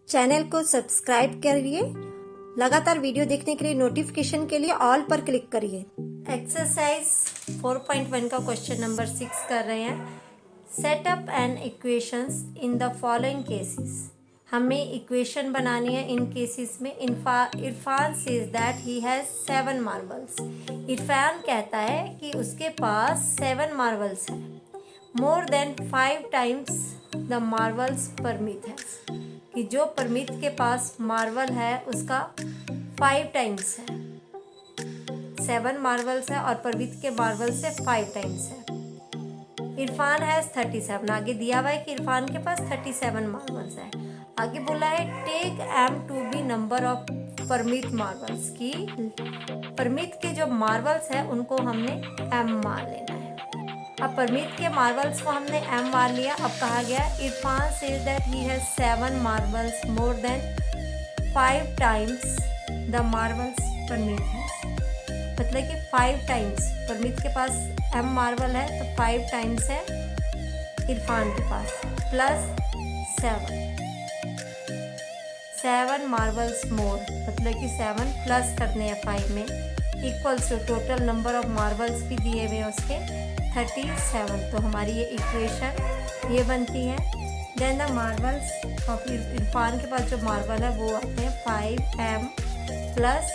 Channel को subscribe करिए। लगातार वीडियो देखने के लिए नोटिफिकेशन के लिए ऑल पर क्लिक करिए। एक्सरसाइज 4.1 का क्वेश्चन नंबर 6 कर रहे हैं। Set up N equations in the following cases. हमें इक्वेशन बनानी है इन केसेस में। Irfan says that he has 7 marbles. Irfan कहता है कि उसके पास 7 मार्बल्स हैं। More than 5 times the marbles Parmit है, कि जो परमित के पास मार्बल है उसका 5 टाइम्स है। 7 मार्बल्स है और परमित के मार्बल से 5 टाइम्स है। इरफान हैज 37। आगे दिया हुआ है कि इरफान के पास 37 मार्बल्स है। आगे बोला है take M to be number of Parmit marbles, की परमित के जो मार्बल्स है उनको हमने एम मान लेना है। अब परमित के मार्बल्स को हमने एम मान लिया। अब कहा गया Irfan says that he has 7 marbles more than 5 times the marbles Parmit है। मतलब कि 5 टाइम्स परमित के पास एम मार्बल है तो 5 टाइम्स है इरफान के पास, प्लस 7 मार्बल्स मोर, मतलब कि 7 प्लस करने हैं 5 में, equals to total number of marbles भी दिए हुए हैं उसके 37। तो हमारी ये इक्वेशन ये बनती है। Then the marbles of Irfan के पास जो मार्बल है वो आते हैं 5m प्लस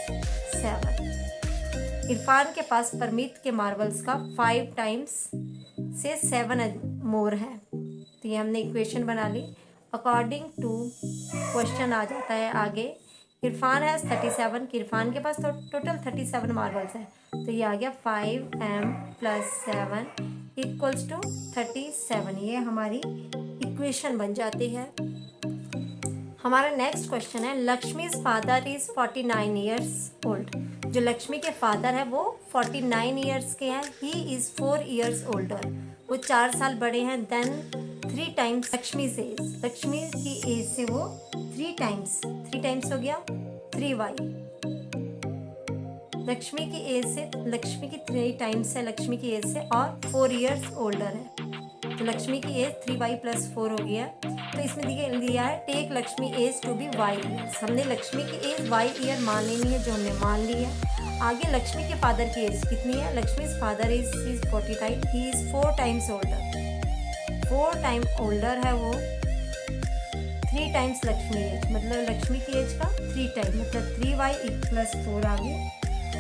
7। इरफान के पास परमित के मार्बल्स का 5 टाइम्स से 7 मोर है। तो ये हमने इक्वेशन बना ली। अकॉर्डिंग टू क्वेश्चन आ जाता है आगे, इरफान है 37, कि इरफान के पास तो टोटल 37 मार्बल्स है। तो ये आ गया 5m प्लस 7 इक्वल्स टू 37। ये हमारी इक्वेशन बन जाती है। हमारा नेक्स्ट क्वेश्चन है Lakshmi's father is 49 years old. जो लक्ष्मी के फादर है वो 49 ईयर्स के हैं। He is 4 years older. वो 4 साल बड़े हैं देन 3 टाइम्स लक्ष्मी से एज। लक्ष्मी की एज से वो 3 टाइम्स हो गया 3y। लक्ष्मी की एज से, लक्ष्मी की 3 टाइम्स है लक्ष्मी की एज से, और 4 ईयर्स ओल्डर है। तो लक्ष्मी की एज 3y प्लस 4 हो गया। तो इसमें दिया है take Lakshmi age to be y years. हमने लक्ष्मी की एज y ईयर मान लेनी है, जो हमने मान ली है। आगे लक्ष्मी के फादर की एज कितनी है? Lakshmi father is 49, he is 4 times older. 4 time older है वो, 3 टाइम्स लक्ष्मी एज, मतलब लक्ष्मी की एज का 3 टाइम, मतलब 3y प्लस 4 आगे।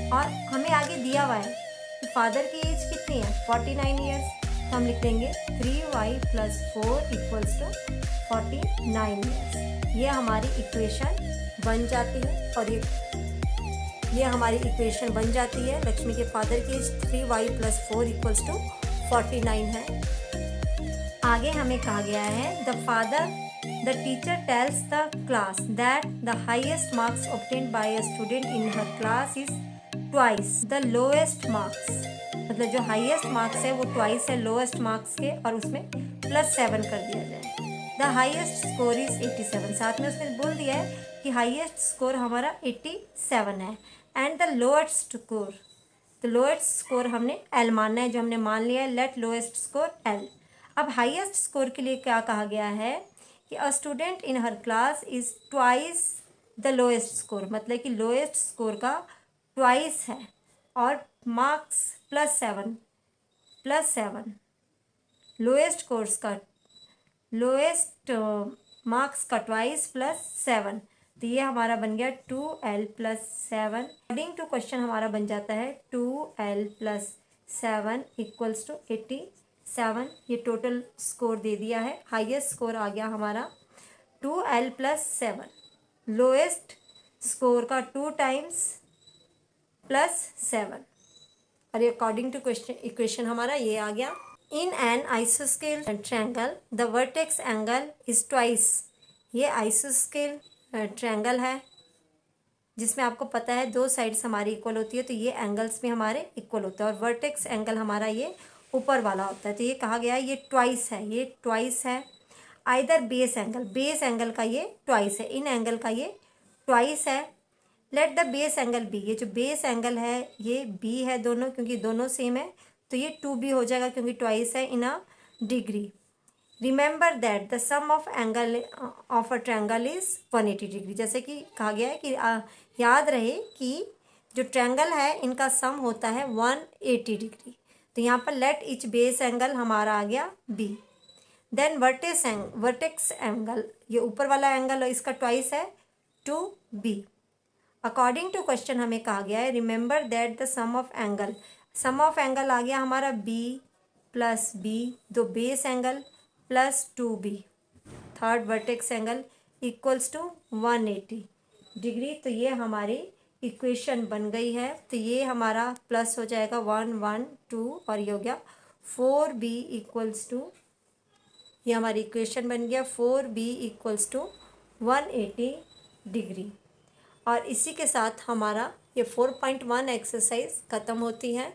और हमें आगे दिया हुआ है कि फादर की एज कितनी है? 49 ईयर्स। तो हम लिख देंगे 3y plus 4 equals to 49 years. ये हमारी इक्वेशन बन जाती है। और ये हमारी इक्वेशन बन जाती है। लक्ष्मी के फादर की as 3y plus 4 equals to 49 है। आगे हमें कहा गया है the teacher tells the class that the highest marks obtained by a student in her class is twice the lowest marks. मतलब जो हाईएस्ट मार्क्स है वो ट्वाइस है लोएस्ट मार्क्स के, और उसमें प्लस 7 कर दिया जाए। The highest score is 87। साथ में उसने बोल दिया है कि हाईएस्ट स्कोर हमारा 87 है। एंड द लोएस्ट स्कोर, तो लोएस्ट स्कोर हमने L मानना है, जो हमने मान लिया है। Let lowest score L। अब हाईएस्ट स्कोर के लिए क्या कहा गया है कि a student in her class is twice the lowest score, मतलब कि लोएस्ट स्कोर का ट्वाइस है, और मार्क्स प्लस 7 लोएस्ट कोर्स का लोएस्ट मार्क्स का ट्वाइस प्लस 7। तो ये हमारा बन गया 2l plus 7। According to question हमारा बन जाता है 2l प्लस 7 इक्वल्स टू 87। ये टोटल स्कोर दे दिया है। हाईएस्ट स्कोर आ गया हमारा 2l प्लस 7, लोएस्ट स्कोर का 2 टाइम्स प्लस 7। और अकॉर्डिंग टू क्वेश्चन इक्वेशन हमारा ये आ गया। इन एन आइसोस्केल triangle the vertex angle is twice. ये आइसोस्केल ट्रायंगल है जिसमें आपको पता है 2 साइड्स हमारी इक्वल होती है, तो ये एंगल्स भी हमारे इक्वल होता है। और वर्टेक्स एंगल हमारा ये ऊपर वाला होता है। तो ये कहा गया है ये ट्वाइस है। आइदर बेस एंगल का ये ट्वाइस है, इन एंगल का ये ट्वाइस है। Let the base angle B. ये जो बेस एंगल है ये बी है दोनों, क्योंकि दोनों सेम है। तो ये 2b हो जाएगा क्योंकि ट्वाइस है in a degree. Remember that the sum of angle of a triangle is 180 degree. जैसे कि कहा गया है कि याद रहे कि जो ट्रायंगल है इनका सम होता है 180 डिग्री। तो यहाँ पर लेट इच बेस एंगल हमारा आ गया बी। देन वर्टेक्स एंगल, ये ऊपर वाला एंगल है इसका ट्वाइस है 2b। अकॉर्डिंग टू क्वेश्चन हमें कहा गया है remember that the sum of angle, sum of angle आ गया हमारा b प्लस बी, दो base angle plus 2b, third vertex angle equals to 180 degree. तो ये हमारी इक्वेशन बन गई है। तो ये हमारा प्लस हो जाएगा 1 1 2 और ये हो गया 4b इक्वल्स टू, ये हमारी इक्वेशन बन गया 4b इक्वल्स टू 180 डिग्री। और इसी के साथ हमारा ये 4.1 एक्सरसाइज ख़त्म होती है।